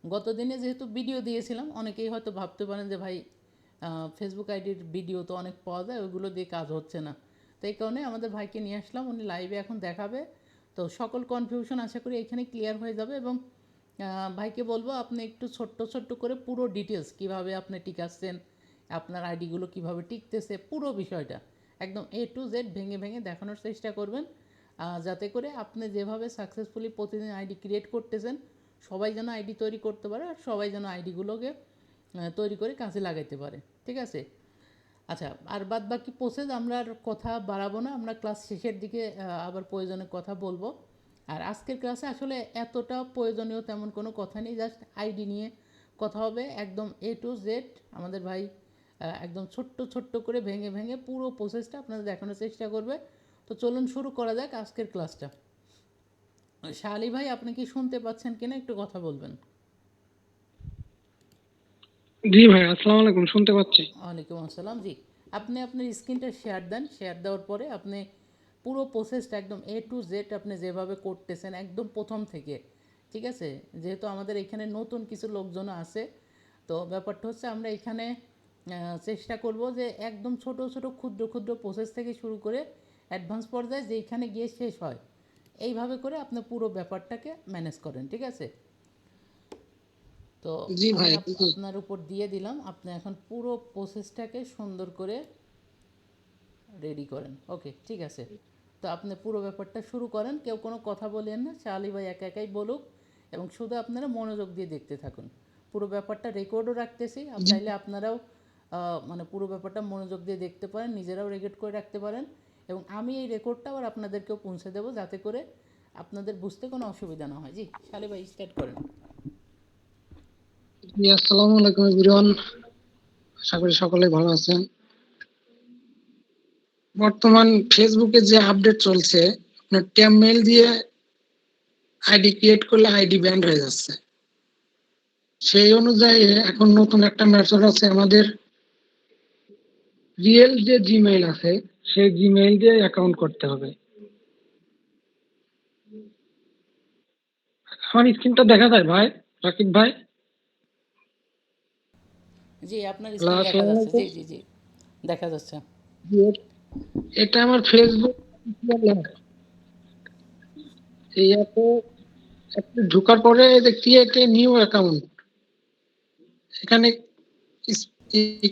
গত দিনে যেহেতু ভিডিও দিয়েছিলাম, অনেকেই হয়তো ভাবতে পারেন যে ভাই ফেসবুক আইডির ভিডিও তো অনেক পাওয়া যায়, ওইগুলো দিয়ে কাজ হচ্ছে না। তো এই কারণে আমাদের ভাইকে নিয়ে আসলাম, উনি লাইভে এখন দেখাবে। তো সকল কনফিউশন আশা করি এখানে ক্লিয়ার হয়ে যাবে। এবং ভাইকে বলবো আপনি একটু ছোট্ট ছোট্ট করে পুরো ডিটেলস কিভাবে আপনি টিকাচ্ছেন, আপনার আইডিগুলো কিভাবে টিকতেছে, পুরো বিষয়টা একদম A to Z ভেঙে ভেঙে দেখানোর চেষ্টা করবেন, যাতে করে আপনি যেভাবে সাকসেসফুলি প্রতিদিন আইডি ক্রিয়েট করতেছেন, সবাই যেন আইডি তৈরি করতে পারে, আর সবাই যেন আইডিগুলোকে তৈরি করে কাজে লাগাইতে পারে। ঠিক আছে? আচ্ছা, আর বাদ বাকি প্রসেস আমরা আর কথা বাড়াবো না, আমরা ক্লাস শেষের দিকে আবার প্রয়োজনে কথা বলবো। আর আজকের ক্লাসে আসলে এতটা প্রয়োজনীয় তেমন কোনো কথা নেই, জাস্ট আইডি নিয়ে কথা হবে একদম A to Z। আমাদের ভাই একদম ছোট্ট ছোট্ট করে ভেঙে ভেঙে পুরো প্রসেসটা আপনাদের দেখানোর চেষ্টা করবে। তো চলুন শুরু করা যাক আজকের ক্লাসটা। শালি ভাই, আপনি কি শুনতে পাচ্ছেন কিনা একটু কথা বলবেন। জি ভাই, আসসালামু আলাইকুম, শুনতে পাচ্ছি। ওয়ালাইকুম আসসালাম। জি, আপনি আপনার স্ক্রিনটা শেয়ার দেন, শেয়ার দেওয়ার পরে আপনি পুরো প্রসেসটা একদম A to Z আপনি যেভাবে করতেছেন একদম প্রথম থেকে। ঠিক আছে? যেহেতু আমাদের এখানে নতুন কিছু লোকজনও আছে, তো ব্যাপারটা হচ্ছে আমরা এখানে চেষ্টা করব যে একদম ছোট ছোট ক্ষুদ্র ক্ষুদ্র প্রসেস থেকে শুরু করে অ্যাডভান্স পর্যায়ে যেইখানে গিয়ে শেষ হয়, এইভাবে করে আপনি পুরো ব্যাপারটাকে ম্যানেজ করেন। ঠিক আছে? তো জি আমি ভাই, জি। আপনার উপর দিয়ে দিলাম, আপনি এখন পুরো প্রসেসটাকে সুন্দর করে রেডি করেন। ওকে, ঠিক আছে। তো আপনি পুরো ব্যাপারটা শুরু করেন, কেউ কোনো কথা বলেন না, শালি ভাই একা একাই বলুক, এবং শুধু আপনারা মনোযোগ দিয়ে দেখতে থাকুন। পুরো ব্যাপারটা রেকর্ডও রাখতেছি, জি চাইলে আপনারাও মানে পুরো ব্যাপারটা মনোযোগ দিয়ে দেখতে পারেন, নিজেরাও রেকর্ড করে রাখতে পারেন। এবং আমি এই রেকর্ডটা আবার আপনাদেরকেও পৌঁছে দেবো, যাতে করে আপনাদের বুঝতে কোনো অসুবিধা না হয়। জি, শালি ভাই স্টার্ট করেন। জি, আসসালামু আলাইকুম এভরিওয়ান, আশা করি সকলে ভালো আছেন। বর্তমান ফেসবুকে যে আপডেট চলছে, আপনার ট্যাব মেইল দিয়ে আইডি ক্রিয়েট করলে আইডি ব্যান্ড হয়ে যাচ্ছে। সেই অনুযায়ী এখন নতুন একটা মেথড আছে, আমাদের রিয়েল যে জিমেইল আছে সেই জিমেইল দিয়ে অ্যাকাউন্ট করতে হবে। আমার স্ক্রিনটা দেখা যায় ভাই, রাকিব ভাই? জি, আপনার হ্যালো, স্ক্রিন দেখা আসসালামু যাচ্ছে। জি আলাইকুম। জি জি, দেখা যাচ্ছে। জি, এটা আমার ফেসবুক। এই অ্যাপে ঢোকার পরে যে ক্রিয়েট এ নিউ অ্যাকাউন্ট, এখানে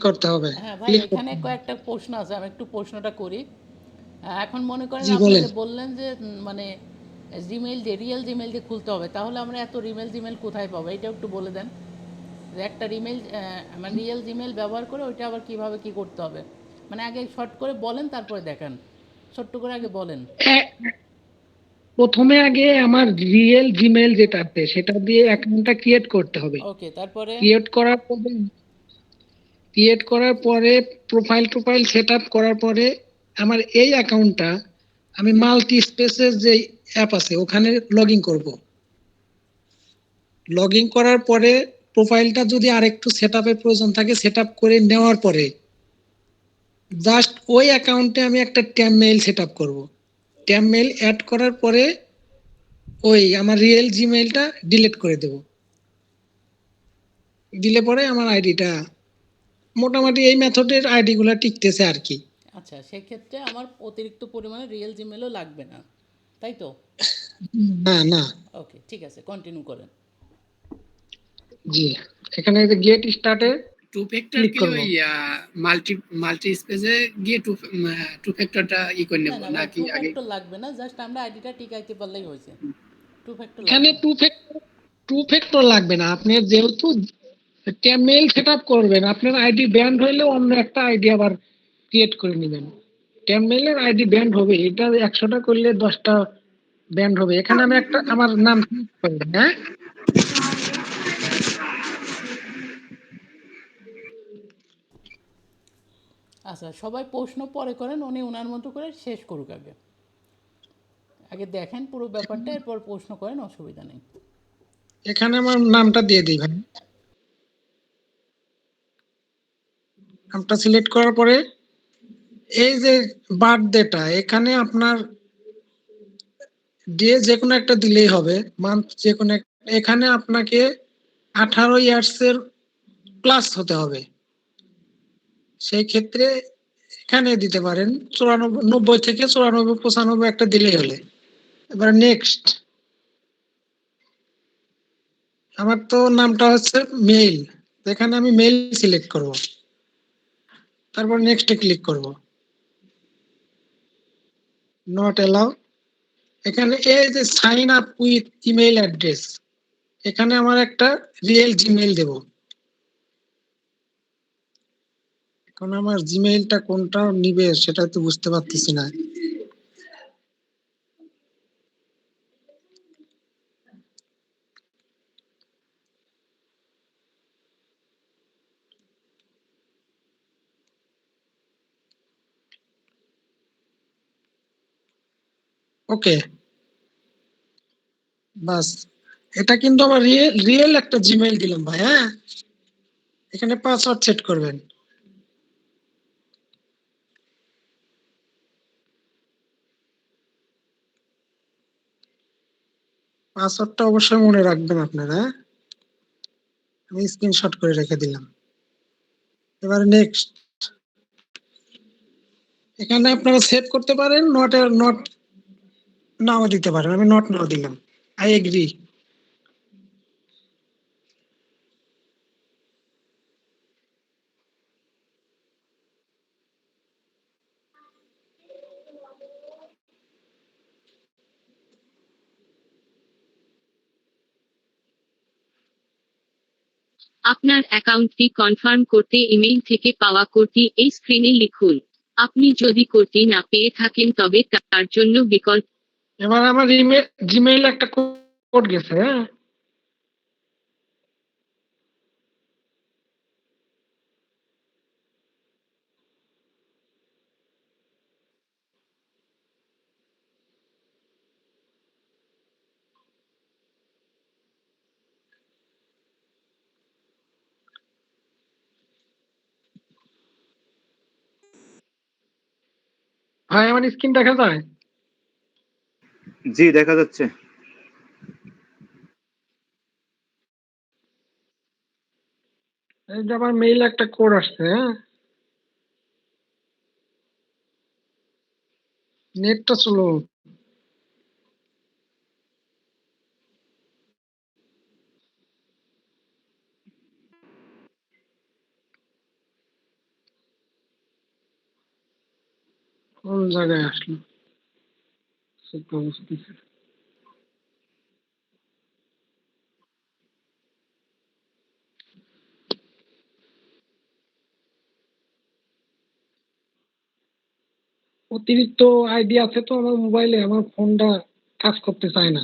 করতে হবে, হ্যাঁ ভাই, ক্লিক এখানে করতে হবে। কয়েকটা প্রশ্ন আছে, আমি একটু প্রশ্নটা করি। এখন মনে করেন জি আপনি বলেন। যে বললেন যে মানে জিমেইল দিয়ে, রিয়েল জিমেইল দিয়ে খুলতে হবে, তাহলে আমরা এত জিমেল কোথায় পাবো, এটা একটু বলে দেন। যে একটা রিমেল মানে রিয়েল জিমেল ব্যবহার করে ওইটা আবার কিভাবে কি করতে হবে, মানে আগে শর্ট করে বলেন তারপরে দেখান, ছোট্ট করে আগে বলেন। প্রথমে আগে আমার রিয়েল জিমেইল যেটা আছে সেটা দিয়ে অ্যাকাউন্টটা ক্রিয়েট করতে হবে। ওকে, তারপরে? ক্রিয়েট করার পরে ক্রিয়েট করার পরে প্রোফাইল সেটআপ করার পরে আমার এই অ্যাকাউন্টটা আমি মাল্টি স্পেসের যে অ্যাপ আছে ওখানে লগইন করব। লগইন করার পরে প্রোফাইলটা যদি আরেকটু সেটআপের প্রয়োজন থাকে সেটআপ করে নেওয়ার পরে জাস্ট ওই অ্যাকাউন্টে আমি একটা ট্যাব মেইল সেটআপ করব। ট্যাব মেইল অ্যাড করার পরে ওই আমার রিয়েল জিমেইলটা ডিলিট করে দেব। দিলে পরে আমার আইডিটা মোটামুটি এই মেথডের আইডিগুলো টিকতেছে আর কি। আচ্ছা, সেক্ষেত্রে আমার অতিরিক্ত পরিমাণে রিয়েল জিমেলও লাগবে না, তাই তো? না না। ওকে, ঠিক আছে, কন্টিনিউ করেন। জি, এখানে যে গেট স্টার্টে টু ফ্যাক্টর ক্লিক কি করব। ওই মাল্টি মাল্টি স্পেসে গিয়ে টু ফ্যাক্টরটা করে না নেব না ভাই, নাকি টু আগে? ফ্যাক্টর লাগবে না, জাস্ট আমরা আইডিটা টিকাইতে পারলেই হয়েছে, টু ফ্যাক্টর এখানে লাগবে না। টু ফ্যাক্টর লাগবে না। আপনি যেহেতু মেইল সেটআপ করবেন, আপনার আইডি ব্যান্ড হইলে অন্য একটা আইডি আবার ক্রিয়েট করে নেবেন। মেইলের আইডি ব্যান্ড হবে, এটা 100টা করলে 10টা ব্যান্ড হবে। এখানে আমি একটা আমার নাম select করব, হ্যাঁ? আচ্ছা, সবাই প্রশ্ন পরে করেন, উনি ওনার মতো করে শেষ করুক আগে, আগে দেখেন পুরো ব্যাপারটা, এরপর প্রশ্ন করেন, অসুবিধা নেই। এখানে আমার নামটা দিয়ে দিই ভাই। নামটা সিলেক্ট করার পরে এই যে বার্থডেটা, এখানে আপনার ডে যে কোনো একটা দিলেই হবে, মান্থ যে কোনো এখানে আপনাকে 18 ইয়ার্স এর প্লাস হতে হবে। সেই ক্ষেত্রে এখানে দিতে পারেন 94, 90 থেকে 94, 95 একটা দিলেই হলে। এবার নেক্সট, আমার তো নামটা হচ্ছে মেইল, এখানে আমি মেইল সিলেক্ট করব, তারপর নেক্সটে ক্লিক করব, নট অ্যালাউ। এখানে এই যে sign up with email address, এখানে আমার একটা রিয়েল জিমেইল দেব। এখন আমার জিমেইলটা কোনটা নিবে সেটা তো বুঝতে পারতেছি না। ওকে, বাস, এটা কিন্তু আমার রিয়েল রিয়েল একটা জিমেইল দিলাম ভাই। হ্যাঁ, এখানে পাসওয়ার্ড সেট করবেন। পাসওয়ার্ডটা অবশ্যই মনে রাখবেন আপনারা। আমি স্ক্রিনশট করে রেখে দিলাম। এবার নেক্সট, এখানে আপনারা সেভ করতে পারেন, নট নট নাও দিতে পারেন। আমি নট নাও দিলাম, আই এগ্রি। আপনার অ্যাকাউন্টটি কনফার্ম করতে ইমেইল থেকে পাওয়া কোডটি এই স্ক্রিনে লিখুন। আপনি যদি কোডটি না পেয়ে থাকেন তবে তার জন্য বিকল্প। এবার আমার জিমেইল একটা কোড গেছে। হ্যাঁ, ভাই আমার স্ক্রিন দেখা যায়? জি দেখা যাচ্ছে। এই যে আমার মেইল একটা কোড আসছে। হ্যাঁ, নেটটা স্লো। কোন জায়গায় আসলো সেটা বুঝতেছি। অতিরিক্ত আইডি আছে তো আমার মোবাইলে, আমার ফোনটা কাজ করতে চায় না।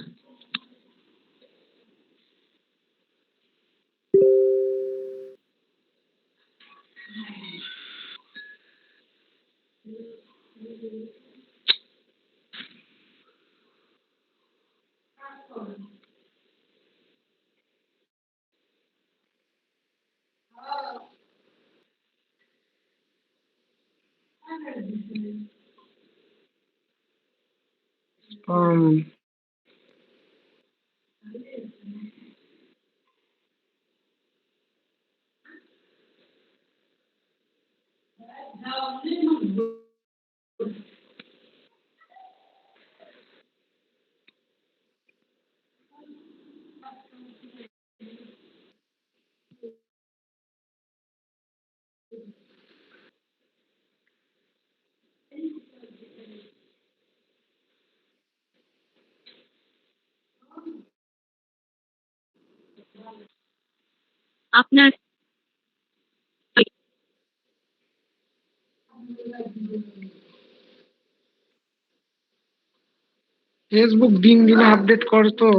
um, আপনার ফেসবুক দিন দিন আপডেট করে তো।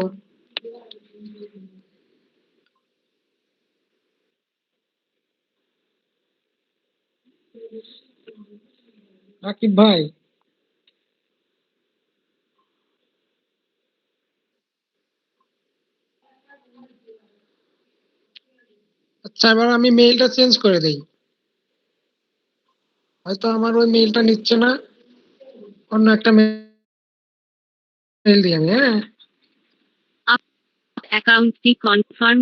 রাকিব ভাই, আচ্ছা এবার আমি মেইলটা চেঞ্জ করে দেই। হয়তো আমার ওই মেইলটা নিচ্ছে না, অন্য একটা মেইল দিই আমি। হ্যাঁ, অ্যাকাউন্টটি কনফার্ম।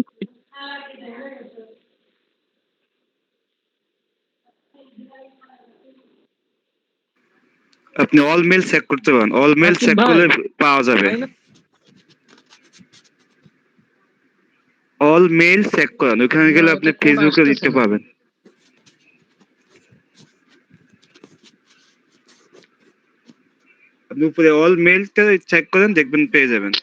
আপনি অল মেল চেক করতে পারেন, অল মেল রাকিব চেক ভাই, করলে পাওয়া যাবে। তাই না? অল মেল চেক করেন, ওখানে না, গেলে আপনি এটা কোড ফেসবুকে আসতেছে দিতে না। পাবেন। আপনি উপরে অল মেলটা চেক করেন, দেখবেন পেয়ে যাবেন।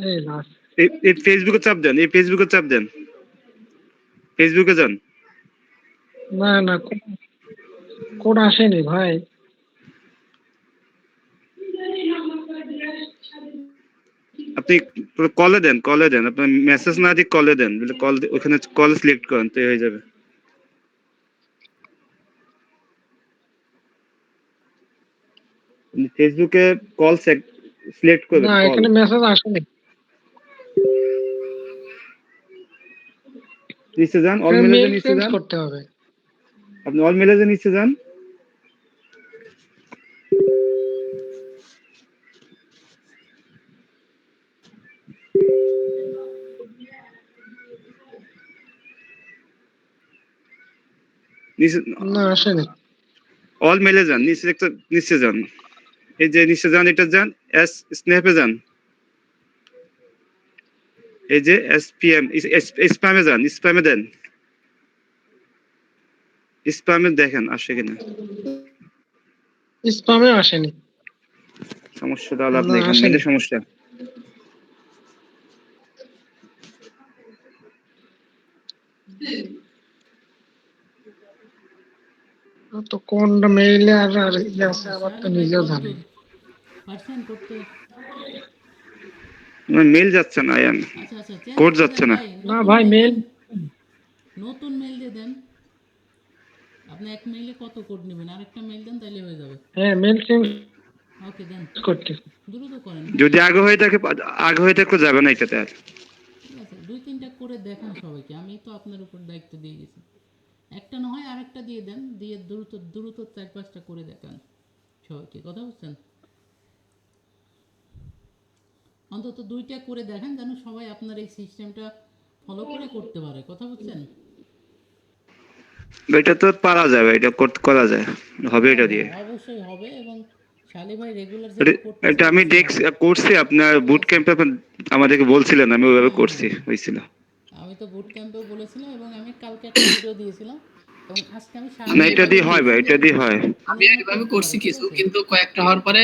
এই লাস্ট। এই ফেসবুকে চাপ দেন, এই ফেসবুকে চাপ দেন, ফেসবুকে যান। না না, কোড আসেনি ভাই। আপনি কলে দেন, কলে দেন, আপনি মেসেজ না দিয়ে কলে দেন, কল ওখানে কল সিলেক্ট করেন তো হয়ে যাবে। ফেসবুকে কল সিলেক্ট না, করবেন, কল। এখানে মেসেজ আসেনি। নিচে যান, অল এখানে মেলে মেল নিচে চেঞ্জ যান, করতে হবে। আপনি অল মেলে নিচে যান। নিচে না, আসেনি। অল মেলে যান, নিচে একটা নিচে যান, এই যে নিচে যান, এটা যান, এস স্ন্যাপে যান, এই যে এসপিএম স্প্যামে যান, স্প্যামে দেন, স্প্যামে দেখেন আসে কিনা। স্প্যামে আসেনি। সমস্যা তাহলে আপনি না, এখানে মেলে আসেনি। সমস্যা। তো কোনটা মেইলে আর আর ইয়ে আছে আবার তো শাহালি ভাই নিজেও কত জানি। পার্সেন্ট করতে? মেল যাচ্ছে না, আচ্ছা আচ্ছা, চেঞ্জ কোড করে যাচ্ছে দেন না। ভাই, না নতুন ভাই, মেল মেল দেন, নতুন মেল দিয়ে দেন। আপনি এক মেইলে কত কোড নেবেন, আরেকটা মেইল দেন তাইলে হয়ে যাবে। হ্যাঁ, মেল চেঞ্জ ওকে দেন, করতেছি। দ্রুত করেন যদি হ্যাঁ। আগে হয়ে থাকলে যাবে না এটাতে আর। ঠিক আছে, দুই তিনটা করে দেখান সবাইকে, আমি তো আপনার উপর দায়িত্ব দিয়ে গেছি। একটা না হয় আরেকটা দিয়ে দেন, দিয়ে দ্রুত দ্রুত 4-5টা করে দেখান সবাইকে, কথা বুঝছেন? অন্তত দুইটা করে দেখেন যেন সবাই আপনার এই সিস্টেমটা ফলো করে করতে পারে, কথা বুঝছেন? এটা তো পারা যাবে, এটা করা যায়, হবে হ্যাঁ এটা দিয়ে। হ্যাঁ অবশ্যই হবে, এবং শালি ভাই রেগুলার এটা যেহেতু করতেছে এটা আমি অবশ্যই হবে। করছি আপনার ঠিক বুট আছে, ক্যাম্পে, আমাদেরকে বলছিলেন, আমি ওইভাবে হ্যাঁ করছি, হ্যাঁ, হয়েছিল। আমি তো বুট ক্যাম্পেও বলেছিলাম, এবং আমি কালকে একটা ভিডিও দিয়েছিলাম, এবং আজকে আমি আমি না, শাহালি এটা এভাবে ভাইকে দিয়ে হয় বলছি ভাই, যে এটা দিয়ে হয়। উনি আমি যেন এভাবে করতে করছি পারে, ঠিক কিছু, আছে? কিন্তু কয়েকটা হওয়ার পরে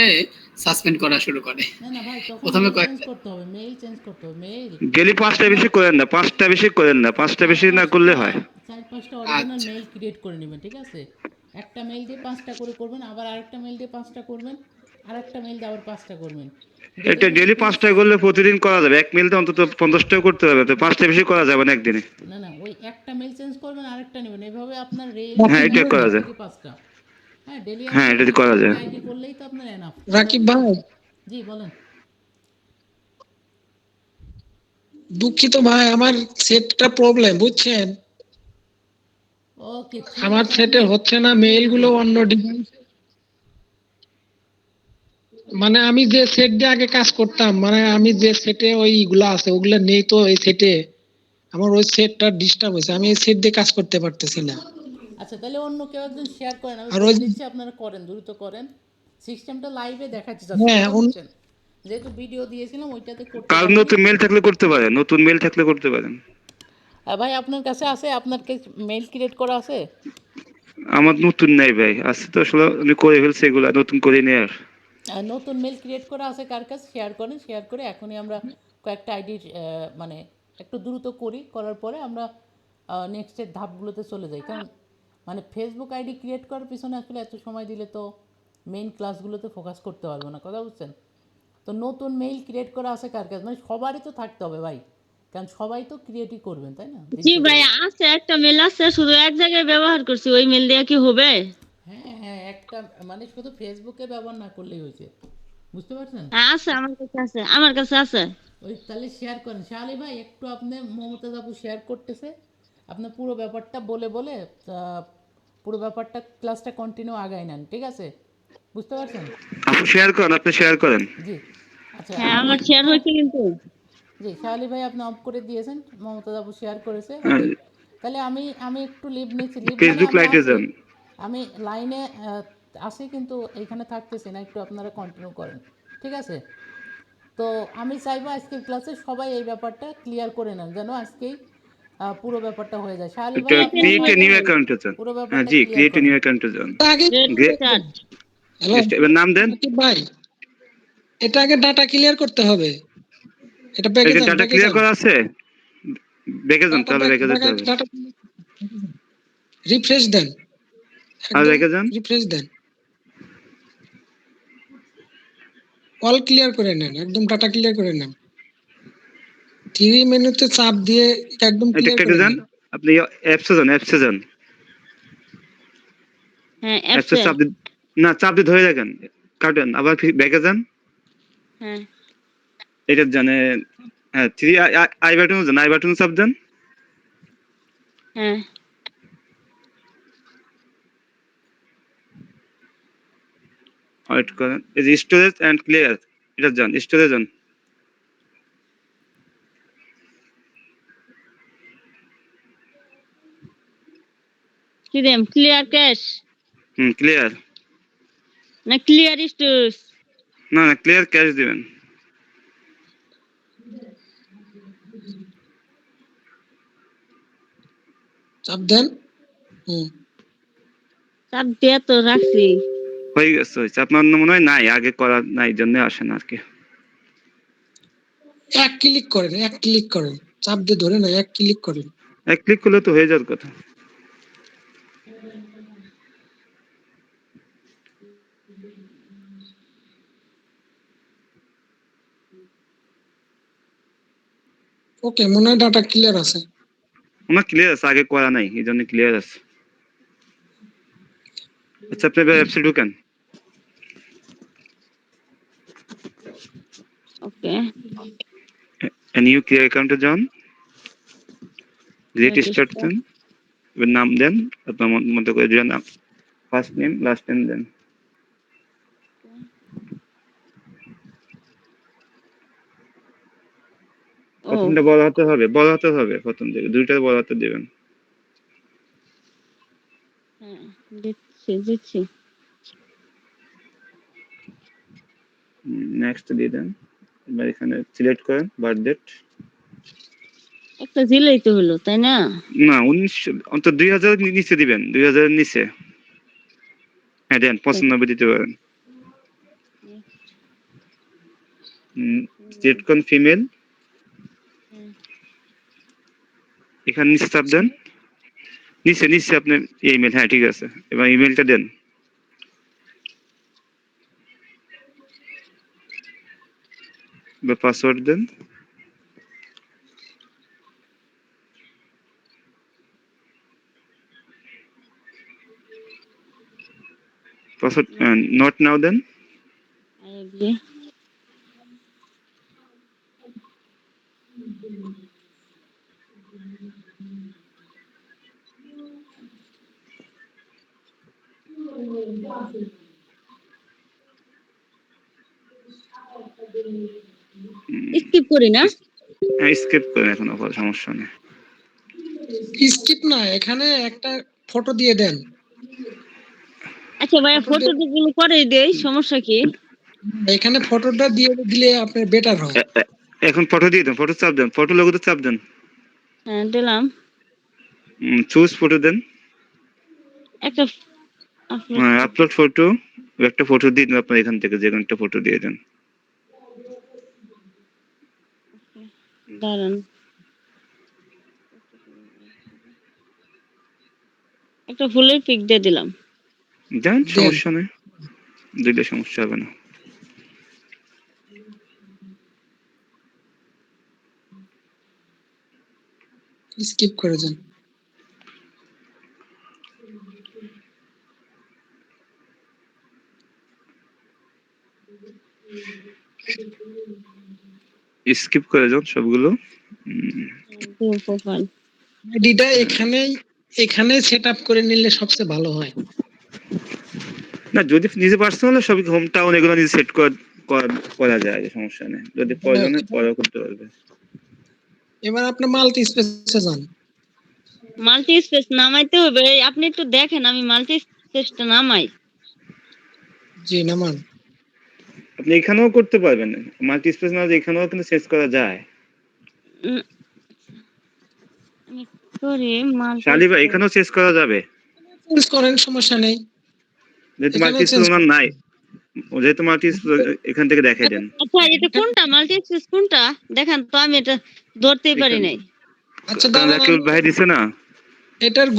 সাসপেন্ড করা শুরু করে। না না ভাই, তখন প্রথমে মেল চেঞ্জ কয়েকটা করতে হবে, মেল চেঞ্জ করতে হবে, মেল। গেলি পাঁচটা আপনার বেশি করেন না, পাঁচটা বেশি করেন না, পাঁচটা চার বেশি না করলে পাঁচটা হয়। চার পাঁচটা অরিজিনাল আচ্ছা, মেইল ক্রিয়েট করে নেবেন, ঠিক আছে? একটা মেইল দিয়ে 5টা করে করবেন, আবার আরেকটা মেইল দিয়ে 5টা করবেন, আরেকটা মেইল দিয়ে আবার 5টা করবেন। দেখবেন এটা যে ডেলি পুরো পাঁচটা করলে প্রতিদিন করা যাবে, এক মিলতে অন্তত 50টাও করতে হবে, তো পাঁচটা বেশি করা যাবে না একদিনে। না না, ওই একটা মেইল চেঞ্জ করবেন, আরেকটা নেবেন, এভাবে আপনার হ্যাঁ, রাকিব ডেইলি এটা ভাই, করা 4 যায়। থেকে 5টা। হ্যাঁ, ডেইলি হ্যাঁ, আপনি এটা দিয়ে 5টা করা করে যায়। আইডি করলেই তো আপনার এনাফ, কথা রাকিব বুঝছেন? ভাই, জি বলেন। দুঃখিত ভাই, আমার সেটটা প্রবলেম বুঝছেন। ওকে ঠিক আমার আছে, সেটে আপনি হচ্ছে না, জি মেইল জি জি, গুলো অন্য ডিভাইস। মানে আমি যে সেট দিয়ে আগে কাজ করতাম, মানে আমি যে সেটে ওইগুলো আছে ওগুলো নেই তো এই সেটে। আমার ওই সেটটা ডিস্টার্ব হয়েছে, আমি এই সেট দিয়ে কাজ করতে পারতেছি না। আচ্ছা তাহলে অন্য কেউ একজন শেয়ার করেন, আমি আর ওই বলে যে, দিচ্ছি, আপনারা করেন, দ্রুত করেন। সিস্টেমটা লাইভে দেখাচ্ছি জাস্ট, হ্যাঁ কথা বুঝছেন? যেহেতু ভিডিও দিয়েছিলাম ওইটাতে করতে কার পারিনি। নতুন মেল থাকলে করতে পারেন, নতুন মেল থাকলে করতে পারেন। ভাই আপনার কাছে আছে, আপনার মেইল ক্রিয়েট করা আছে? আমার নতুন নাই ভাই, আছে তো আসলে আমি করে ফেলছি, এগুলা নতুন করে নিয়ে আর। নতুন মেল ক্রিয়েট করা আছে কার কাছে, শেয়ার করেন, শেয়ার করে এখনই আমরা কয়েকটা আইডি মানে একটু দ্রুত করি, করার পরে আমরা নেক্সটের ধাপগুলোতে চলে যাই। কারণ মানে ফেসবুক আইডি ক্রিয়েট করার পিছনে আসলে এত সময় দিলে তো মেইন ক্লাসগুলোতে ফোকাস করতে পারবো না, কথা বুঝছেন? তো নতুন মেইল ক্রিয়েট করা আছে কার কাছে, মানে সবারই তো থাকতে হবে ভাই, কারণ সবাই তো ক্রিয়েটই করবেন, তাই না, দিন জি শেষে? ভাই, আছে একটা মেল আছে, শুধু এক জায়গায় ব্যবহার করছি, ওই মেল দিয়ে কি হবে? হ্যাঁ হ্যাঁ, একটা মানে শুধু ফেসবুকে ব্যবহার না করলেই হয়েছে, বুঝতে পারছেন? হ্যাঁ আছে, আমার কাছে আছে, আমার কাছে আছে। ওই তাহলে শেয়ার করেন শাহালি ভাই, একটু আপনি মমতাজ আপু শেয়ার করতেছে, আপনার পুরো ব্যাপারটা বলে বলে পুরো ব্যাপারটা ক্লাসটা কন্টিনিউ আগায় নেন, ঠিক আছে? বুঝতে পারছেন? আপনি শেয়ার করেন, আপনি শেয়ার করেন। জি। আচ্ছা হ্যাঁ আমি আমার শেয়ার হয়েছে কিন্তু। জি, শাওলি ভাই আপনি অফ করে দিয়েছেন, মমতাজ আপু শেয়ার করেছে, হ্যাঁ, ওকে। তাহলে আমি আমি একটু লিভ নিচ্ছি, লিভ মানে ফেসবুক আমি লাইটে আসি, যান। আমি লাইনে আসি কিন্তু এইখানে থাকতেছি না, একটু আপনারা কন্টিনিউ করেন, ঠিক আছে? তো আমি চাইবো আজকের ক্লাসে সবাই এই ব্যাপারটা ক্লিয়ার করে নেন, যেন আজকেই পুরো ব্যাপারটা হয়ে যায়। শাওলি ভাই ক্রিয়েট আপনি new create a new account, অ্যাকাউন্টে যান। পুরো হ্যাঁ ব্যাপারটা জি, ক্লিয়ার ক্রিয়েট এ করেন। নিউ অ্যাকাউন্টে যান। এটা আগে ক্রিয়েট গ্রে- স্টার্ট। হ্যালো এবার নাম দেন। সাকিব ভাই, এটা আগে ডাটা ক্লিয়ার করতে হবে। এটা ব্যাকে এখানে যান, ডাটা ব্যাকে ক্লিয়ার যান। করা আছে, বেঁকে যান, ডাটা তাহলে ব্যাক বেঁকে যেতে ব্যাক হবে। ডাটা রিফ্রেশ দেন, আর একদম বেঁকে যান। রিফ্রেশ দেন, অল ক্লিয়ার করে নেন, একদম ডাটা ক্লিয়ার করে নেন। থ্রি মেনুতে চাপ দিয়ে এটা একদম এটা ক্লিয়ার কেটে করে যান, নেন। আপনি অ্যাপসে যান, অ্যাপসে যান। হ্যাঁ অ্যাপসে অ্যাপসে। চাপ দিয়ে, না চাপ দিয়ে ধরে রাখেন, কাটেন, আবার ব্যাকে যান। হ্যাঁ এটা জানে, হ্যাঁ থ্রি আই বাটন যান, আই বাটন চাপ দেন। হ্যাঁ ওয়েট করেন, এই যে স্টোরেজ এন্ড ক্লিয়ার, এটা যান, স্টোরেজ যান। কি দেম, ক্লিয়ার ক্যাশ ক্লিয়ার। না ক্লিয়ার স্টোরেজ? না না, ক্লিয়ার ক্যাশ দিবেন। চাপ দেন। হুম, চাপ দিয়ে তো রাখছি। হয়ে গেছে, হয়েছে। আপনার মনে হয় নাই, আগে করা নাই, জন্য আসেন আর কি। এক ক্লিক করেন, এক ক্লিক করেন, চাপ দিয়ে ধরে না, এক ক্লিক করেন। এক ক্লিক করলে তো হয়ে যাওয়ার কথা। ওকে, মনে হয় ডাটা ক্লিয়ার আছে। আমার ক্লিয়ার আছে, আগে করা নাই, এই জন্য ক্লিয়ার আছে। আচ্ছা আপনি অ্যাপসে ঢুকেন। ওকে নিউ ক্লিয়ার অ্যাকাউন্টে যান, গ্রেট ক্রিয়েট স্টার্ট স্টার্ট। দেন, এবার নাম দেন, আপনার মতো করে দিবেন, নাম, ফার্স্ট নেম লাস্ট নেম দেন। ও প্রথমটা বড় হতে হবে, বড় হতে হবে, প্রথম থেকে দুইটা বড় হতে দিবেন। হ্যাঁ দিচ্ছি দিচ্ছি। নেক্সট দিয়ে দেন। এবার এখানে সিলেক্ট করেন বার্থ ডেট। একটা দিলেই তো হলো তাই না? না 1900, অন্তত 2000 নিচে দিবেন, 2000 নিচে। হ্যাঁ দেন, 95 দিতে পারেন। সিলেক্ট করেন ফিমেল, এখানে নিচে চাপ দেন, নিচে নিচে আপনার ইমেল, হ্যাঁ ঠিক আছে, এবার ইমেলটা দেন। এবার পাসওয়ার্ড দেন। পাসওয়ার্ড নট নাও দেন। I agree. স্কিপ করি না? হ্যাঁ স্কিপ করেন, এখন আবার সমস্যা নেই। স্কিপ না, এখানে একটা ফটো দিয়ে দেন। আচ্ছা ভাইয়া ফটো ফটো গুলো পরে দেই, সমস্যা কি? এখানে ফটোটা দিয়ে দিলে আপনার বেটার হয়। এখন ফটো দিয়ে দেন, ফটো চাপ দেন, ফটো লোগোতে চাপ দেন। হ্যাঁ দিলাম। চুজ ফটো দেন। একটা আপলোড হ্যাঁ আপলোড ফটো, একটা ফটো দিয়ে দেন, আপনার এখান থেকে যে কোনো একটা ফটো দিয়ে দেন। দাঁড়ান, একটা ফুলের পিক দিয়ে দিলাম। দেন, দেন, সমস্যা নেই, দিলে সমস্যা হবে না। স্কিপ করে যান। স্কিপ করে যান সবগুলো। প্রোফাইল আইডিটা এখানে সেট আপ করে নিলে সবচেয়ে ভালো হয়। না যদি নিজে পার্সোনাল সব হোম টাউন এগুলো নিজে সেট করা যায়, সমস্যা নেই, যদি হ্যাঁ, প্রয়োজনে পরেও করতে পারবে। এবার আপনি মাল্টি স্পেসে যান। মাল্টি স্পেস নামাইতে হবে, আপনি একটু দেখেন আমি মাল্টি স্পেসটা নামাই। জি নামান। আপনি এখানেও করতে পারবেন, মাল্টি স্পেস না যে এখানেও কিন্তু সেট করা যায়। উম, আমি করি মাল্টি শালি ভাই স্পেস। এখানেও চেঞ্জ করা যাবে, চেঞ্জ করেন, সমস্যা নেই। যেহেতু এখানে মাল্টি স্পেস চেঞ্জ ওনার নাই, যেহেতু মাল্টি স্পেস এখান থেকে দেখাই দেন। আচ্ছা এটা কোনটা মাল্টি স্পেস কোনটা দেখেন তো, আমি এটা ধরতেই পারি এখানে নাই। আচ্ছা কারণ দাঁড়ান, রাকিব ভাই দিছে না, এটার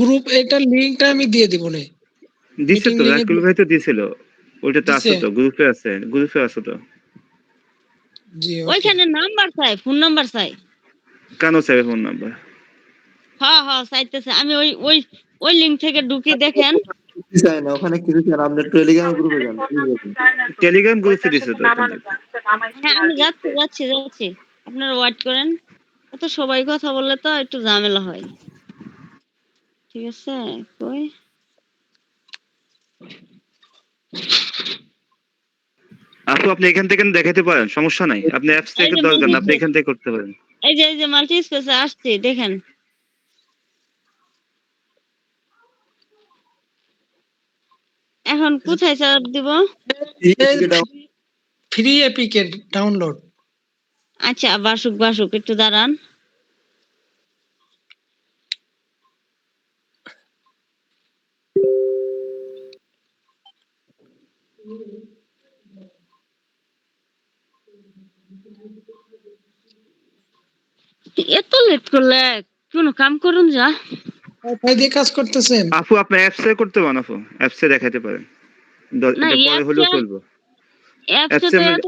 লিংকটা আমি দিয়ে দিব না। দিছে মিটিং তো, লিংকে রাকিব ভাই তো দিছিল, ওইটা তো দিছে। আছে তো, গ্রুপে আছে তো। জি ওকে। ওইখানে নাম্বার চাই, ফোন নাম্বার চাই। কেন চাইবে ফোন নাম্বার? হ্যাঁ হ্যাঁ চাইতেছে, আমি ওই ওই ওই লিংক থেকে ঢুকি দেখেন। চায় না, ওখানে কিছু চায় না, আপনার টেলিগ্রাম গ্রুপে যান। টেলিগ্রাম গ্রুপে দিছে তো এখান থেকে। হ্যাঁ আমি যাচ্ছি যাচ্ছি যাচ্ছি, আপনারা ওয়েট করেন। তো সবাই কথা বললে তো একটু ঝামেলা হয়। ঠিক আছে কই আপু আপনি এখান থেকে দেখাতে পারেন, সমস্যা নাই, আপনি অ্যাপস এই থেকে যে দরকার মাল্টি না, আপনি স্পেস, এখান থেকে করতে পারেন। এই যে মাল্টি স্পেসে আসছি দেখেন। এখন কোথায় চাপ দিব? Free APK download. আচ্ছা বাসুক বাসুক একটু দাঁড়ান। এত লেট করলে কোনো কাম করুন যা। ওয়াইফাই দিয়ে কাজ করতেছেন? আপু আপনি অ্যাপসে করতে পারেন, আপু অ্যাপসে দেখাতে পারেন, না এটা পরে হলেও অ্যাপসে, চলবে। অ্যাপসে অ্যাপসে তো আপনি এত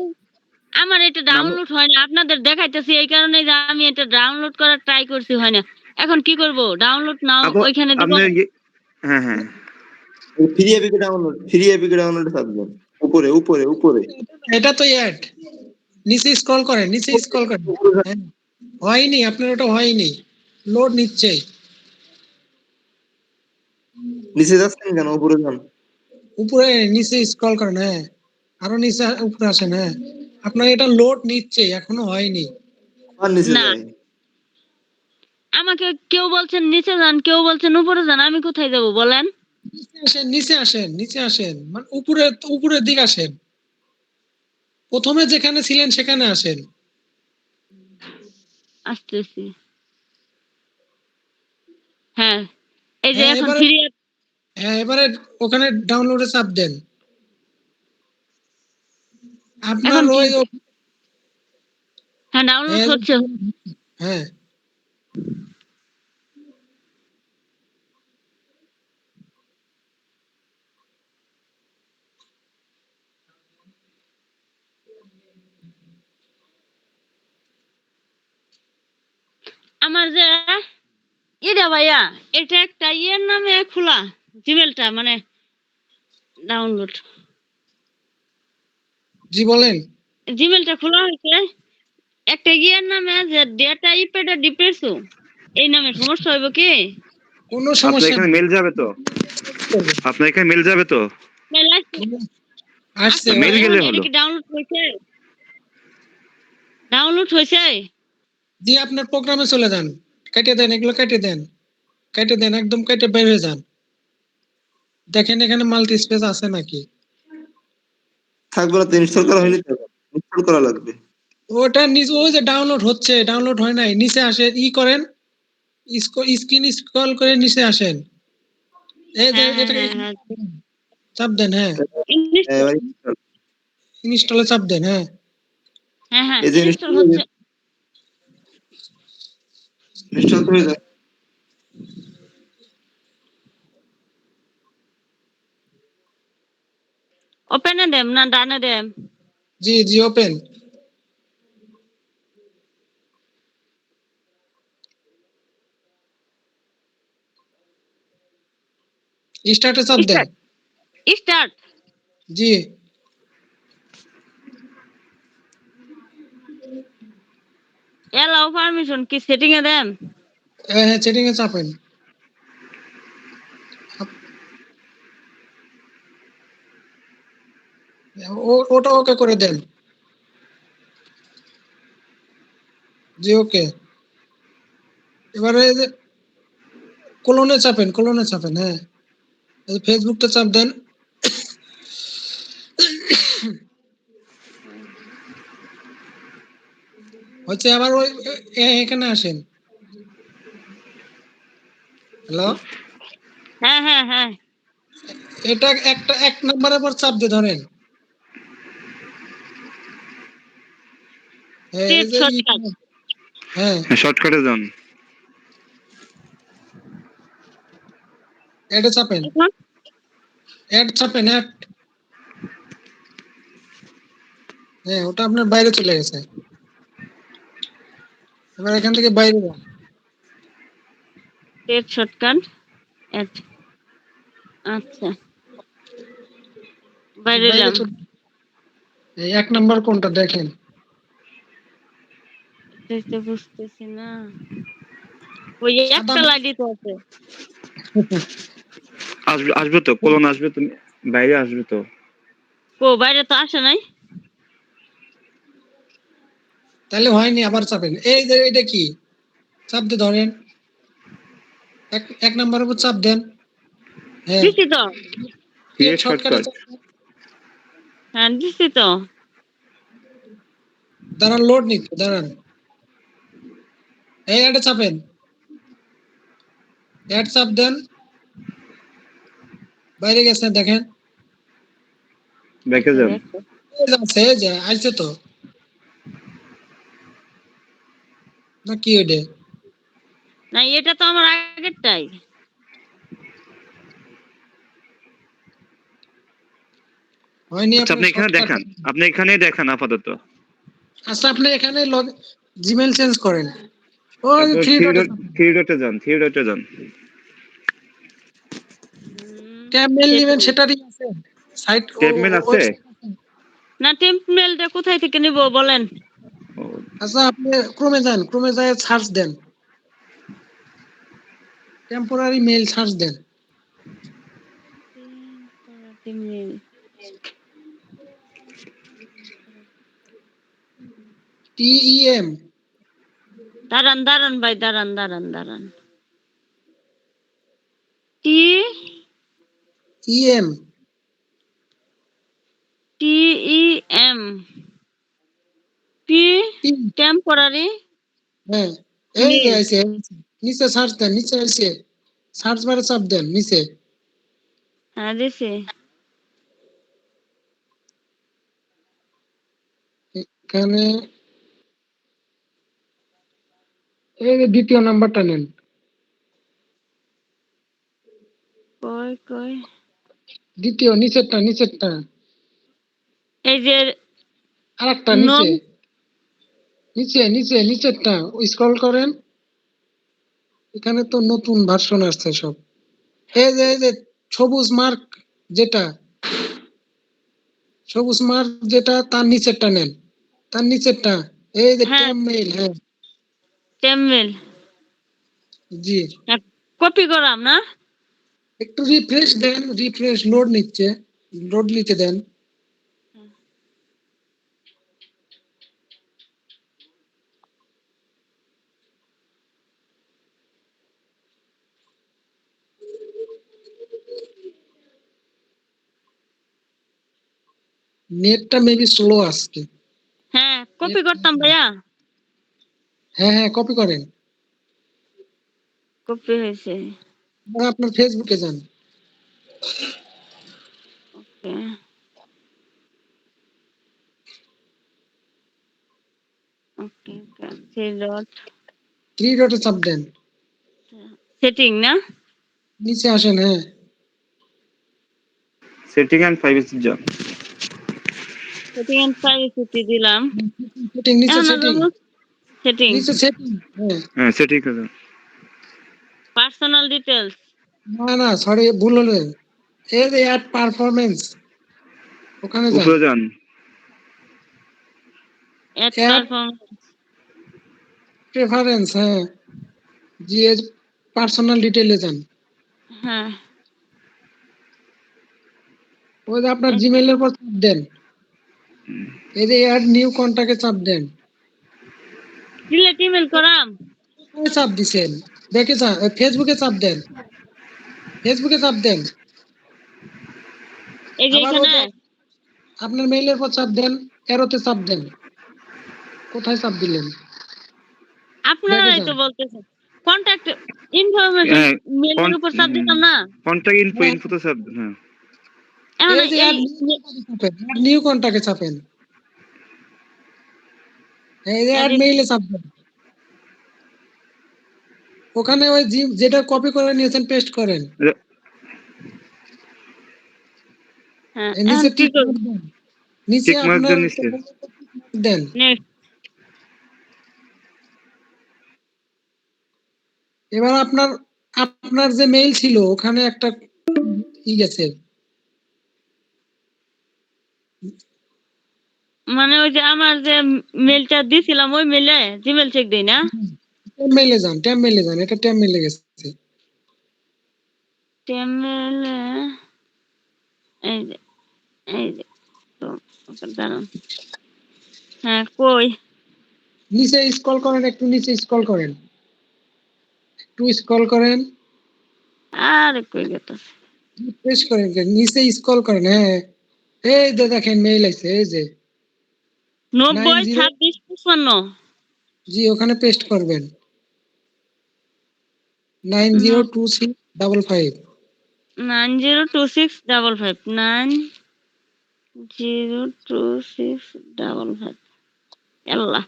আমার এটা নাম, ডাউনলোড হয় না, আপনাদের দেখাইতেছি এই কারণে যে আমি এটা ডাউনলোড করার ট্রাই করছি, হয় না। এখন কি করব, ডাউনলোড নাও আপু ওইখানে দিব। আপনি হ্যাঁ হ্যাঁ, ফ্রি এপিকে ডাউনলোড থাকবেন, উপরে উপরে উপরে এটা তো অ্যাড। নিচে স্ক্রল করেন, নিচে স্ক্রল করেন। হ্যাঁ, হয়নি আপনার, ওটা হয়নি, লোড নিচ্ছে। নিচে যাচ্ছেন কেন, উপরে যান। উপরে নিচে স্ক্রল করেন, হ্যাঁ আরো নিচে উপরে আসেন। হ্যাঁ আপনার এটা লোড নিচ্ছে, এখনো হয়নি। আর নিচে না যাই, আমাকে কেউ বলছেন নিচে যান, কেউ বলছেন উপরে যান, আমি কোথায় যাব বলেন? নিচে আসেন, নিচে আসেন, নিচে আসেন, মানে উপরের দিকে আসেন। প্রথমে যেখানে ছিলেন সেখানে আসেন। আসতেছি। হ্যাঁ এই যে হ্যাঁ এখন এবারে, ফ্রি। হ্যাঁ এবারে ওখানে ডাউনলোডে চাপ দেন। আপনার এখন কি? ওই হ্যাঁ ডাউনলোড হ্যাঁ হচ্ছে। হ্যাঁ আমার যে এটা ভাইয়া, এটা একটা ইয়ের নামে খোলা, জিমেলটা মানে ডাউনলোড, জি বলেন। জিমেলটা খোলা হয়েছে একটা ইয়ের নামে যে ডেটা ইপেটা ডিপ্রেসু, এই নামে সমস্যা হইব কি? কোনো আপনার সমস্যা এখানে নেই। মেল যাবে তো, আপনার এখানে মেল যাবে তো, মেল আসছে, আসছে আসছে, মেল এখন গেলে এটা হলো। কি ডাউনলোড হয়েছে? ডাউনলোড হয়েছে। জি আপনার প্রোগ্রামে চলে যান, কেটে দেন, এগুলো কেটে দেন, কেটে দেন, একদম কেটে বের হয়ে যান। দেখেন এখানে মাল্টি স্পেস আছে নাকি। থাকবে না তো, ইনস্টল করা হয়নি তো, ইনস্টল করা লাগবে। ওটা নিচে ওই যে ডাউনলোড হচ্ছে, ডাউনলোড হয় নাই, নিচে আসেন, ই করেন, স্ক্রিন স্ক্রল করে নিচে আসেন। এই যে হ্যাঁ হ্যাঁ এটা হ্যাঁ হ্যাঁ চাপ দেন, হ্যাঁ ইনস্টল। এবার ইনস্টলে চাপ দেন। হ্যাঁ হ্যাঁ হ্যাঁ এই যে ইনস্টল হচ্ছে। ইনস্টল হয়ে যায়। ওপেনে দেম না ডানে দেম? জি জি ওপেন, স্টার্টে চাপ দেন। Start, start. জি এলাও পারমিশন কি সেটিং এ দেন? হ্যাঁ সেটিং এ চাপেন। ওটা ওকে করে দেন। জি ওকে। এবারে এই যে কোলনে চাপেন হ্যাঁ। এই ফেসবুকটা চাপ দেন। হচ্ছে আবার ওই এখানে আসেন। হ্যালো, হ্যাঁ হ্যাঁ হ্যাঁ, এটা একটা এক নম্বরের পর চাপ দিয়ে ধরেন। হ্যাঁ এই টেট যে শর্টকাট। হ্যাঁ শর্টকাটে যান। এটা চাপেন। এখন অ্যাড চাপেন অ্যাড। হ্যাঁ ওটা আপনার বাইরে চলে গেছে। এবার এখান থেকে বাইরে যান। টেট শর্টকাট অ্যাড। আচ্ছা, বাইরে বাইরে এলাম। এই এক নাম্বার কোনটা দেখেন। এটাই তো বুঝতেছি না। ওই সাদা একটা লাইনই তো আছে। আসবে আসবে তো, কোলন আসবে, তুমি বাইরে আসবে তো। বাইরে তো আসে নাই। তাহলে হয়নি, আবার চাপেন। এই যে এটা কি, চাপ দিয়ে ধরেন। এক নাম্বারের উপর চাপ দেন। হ্যাঁ দিছি তো। ক্রিয়েট শর্টকাটে শর্টকাট। হ্যাঁ দিছি তো। দাঁড়ান লোড নিচ্ছে দাঁড়ান। এই এটা চাপেন, অ্যাড চাপ দেন। বাইরে গেছে দেখেন। দেখে আচ্ছা যান। দেখো। এই যে আছে, এই যে আইছে তো, না কি ওইটা? না এটা তো আমার আগেরটাই। হয়নি আচ্ছা আপনার আপনি এখানে শর্টকাট। দেখান, আপনি এখানেই দেখান আপাতত। আচ্ছা আপনি এখানে জিমেল চেঞ্জ করেন। ওই তারপর থ্রি ডট থ্রি ডটে যান, থ্রি ডটে যান। ট্যাব মেল নেবেন, সেটাই। সেটারই আছে সাইট ট্যাব মেল আছে। ওয়েবসাইট। না টেম্পমেলটা কোথায় থেকে নিব বলেন? ও, আচ্ছা আপনি ক্রোমে যান, ক্রোমে যায় সার্চ দেন, টেম্পোরারি মেল সার্চ দেন। টেম্পোরারি। TEM দাঁড়ান দাঁড়ান ভাই, দাঁড়ান দাঁড়ান দাঁড়ান। টি EM টি ই এম পি টেম্পোরারি হ্যাঁ এই যে মেল। আছে, নিচে সার্চ দেন, নিচে আছে সার্চ বারে চাপ দেন নিচে। হ্যাঁ দিছি। এখানে এই যে দ্বিতীয় নাম্বারটা নেন। কই কই দ্বিতীয় নিচেরটা এই যে আরেকটা নন। নিচেরটা স্ক্রল করেন। এখানে তো নতুন ভার্সন আসছে সব। এই যে সবুজ মার্ক, যেটা সবুজ মার্ক যেটা তার নিচেরটা নেন, তার নিচেরটা। এই যে হ্যাঁ ট্যাব মেইল, হ্যাঁ টেমমেল। জি। কপি করাম না? একটু রিফ্রেশ দেন, রিফ্রেশ লোড নিতে দেন। নেটটা মেবি স্লো আজকে। হ্যাঁ কপি নেট, করতাম ভাইয়া। হ্যাঁ হ্যাঁ কপি করেন। কপি হয়েছে। আপনার ফেসবুকে যান। ওকে ওকে। থ্রি ডটে চাপ দেন, সেটিং না? নিচে আসেন হ্যাঁ। সেটিং এন্ড প্রাইভেসি যান। সেটিং এন্ড প্রাইভেসি দিলাম। সেটিং নিচে, এখন সেটিং সেটিং নিচে, সেটিং হ্যাঁ। হ্যাঁ সেটিং এ যান। Personal details. না না সরি ভুল হলো। এই যে অ্যাড পারফরমেন্স, ওখানে যান। উপরে যান। Add add performance. প্রেফারেন্স হ্যাঁ। জি পার্সোনাল ডিটেইলে যান। হ্যাঁ ওই যে আপনার জিমেইলের উপর চাপ দেন, এই যে অ্যাড নিউ কন্টাক্টে চাপ দেন। ডিলেট ইমেল করাম। কোথায় চাপ দিছেন? দেখে ফেসবুকে চাপ দেন, ফেসবুকে চাপ দেন। এই যে আবার ওই এখানে যে আপনার মেইলের উপর চাপ দেন, এরোতে চাপ দেন। কোথায় চাপ দিলেন? দেখে আপনারাই যান। তো বলতেছেন কন্টাক্ট ইনফরমেশন হ্যাঁ, মেলের উপর চাপ দিলাম না। কন্টাক্ট ইনফো হ্যাঁ, ইনফোতে সব, হ্যাঁ। এখন এই যে এই অ্যাড নিউ কন্টাক্টে চাপেন। এই যে এই অ্যাড যে মেইলে চাপ দেন। ওখানে ওই যেটা কপি করে নিয়েছেন পেস্ট করেন। হ্যাঁ এই এখন নিচে কি টিক করব? মার্ক দেন। নিচে টিক মার্ক আপনার দেন নিচে। দেন। নেক্সট। এবার আপনার আপনার যে মেইল ছিল ওখানে একটা গেছে। মানে ওই যে আমার যে মেলটা দিছিলাম ওই মেলে জিমেল চেক দেই না। ট্যাব মেইলে যান, ট্যাব মেইলে যান, এটা ট্যাব মেইলে গেছে। টেমেলে এই যে এই যে তো দাঁড়ান। হ্যাঁ কই নিচে স্ক্রল করেন, একটু নিচে স্ক্রল করেন, একটু স্ক্রল করেন, আরে কই গেতাছে। প্রেস করেন, নিচে স্ক্রল করেন। হ্যাঁ, এই যে দেখেন মেইল আছে, এই যে 90 90। 26 55 জি ওখানে পেস্ট করবেন 902655। 902655 902655। আল্লাহ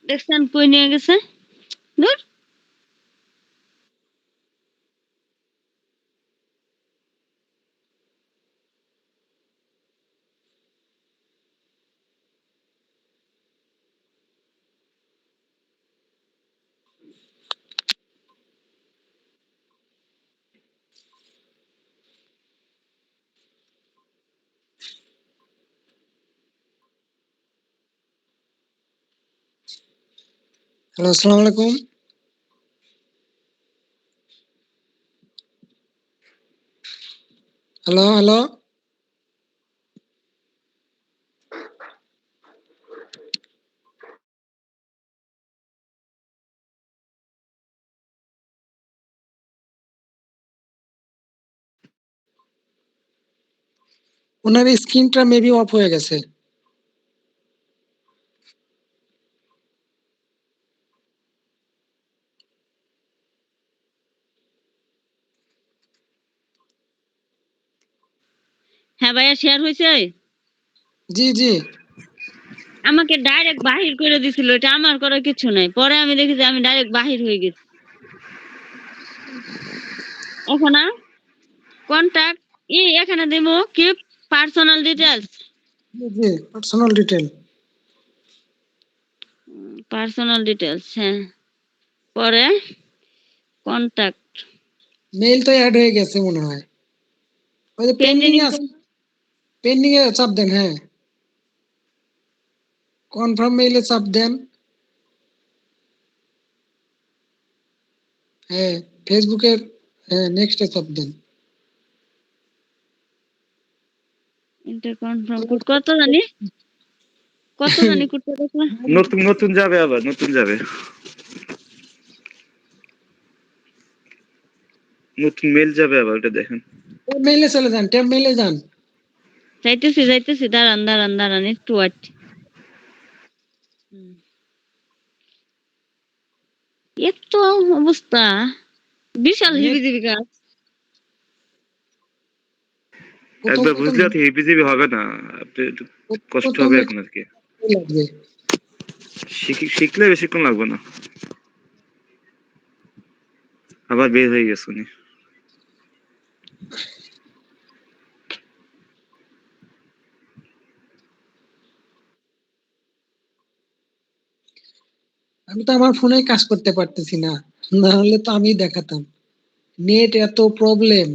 দেখছেন কই নিয়ে গেছে। ধুর। হ্যালো, আসসালামু আলাইকুম। Hello hello. ওনার স্ক্রিনটা মেবি অফ হয়ে গেছে। হ্যাঁ ভাইয়া শেয়ার হয়েছে। জি জি। আমাকে ডাইরেক্ট বাহির করে দিছিল, এটা আমার করার কিছু নাই। পরে আমি দেখি যে আমি ডাইরেক্ট বাহির হয়ে গেছি। এখন কন্টাক্ট এখানে দেবো কি পার্সোনাল ডিটেলস। জি জি, পার্সোনাল ডিটেল। পার্সোনাল ডিটেলস হ্যাঁ। পরে কন্টাক্ট মেইল তো অ্যাড হয়ে গেছে মনে হয়। ওই যে পেন্ডিং পেন্ডিং। এ আছে, পেন্ডিং এ চাপ দেন। হ্যাঁ, কনফার্ম মেইলে চাপ দেন। হ্যাঁ, ফেসবুকের, হ্যাঁ নেক্সটে চাপ দেন। ইন্টার কনফার্ম কোড কত জানি কোডটা দেখলা। নতুন নতুন যাবে, আবার নতুন যাবে, নতুন মেল যাবে আবার, ওটা দেখেন। ট্যাব মেইলে চলে যান, ট্যাব মেইলে যান। যাইতেছি দাঁড়ান একটু ওয়েট। এত অবস্থা বিশাল নেট হিবিজিবি কাজ। প্রথম একবার প্রথম বুঝলে তো হিবিজিবি হবে না, আপনি একটু কষ্ট প্রথম হবে নেট এখন আর কি। লাগবে। শিখলে বেশিক্ষণ লাগবে না। আবার বের হয়ে গেছে উনি। আমি তো আমার ফোনেই কাজ করতে পারতেছি না, না হলে তো আমি দেখাতাম। নেট এত প্রবলেম।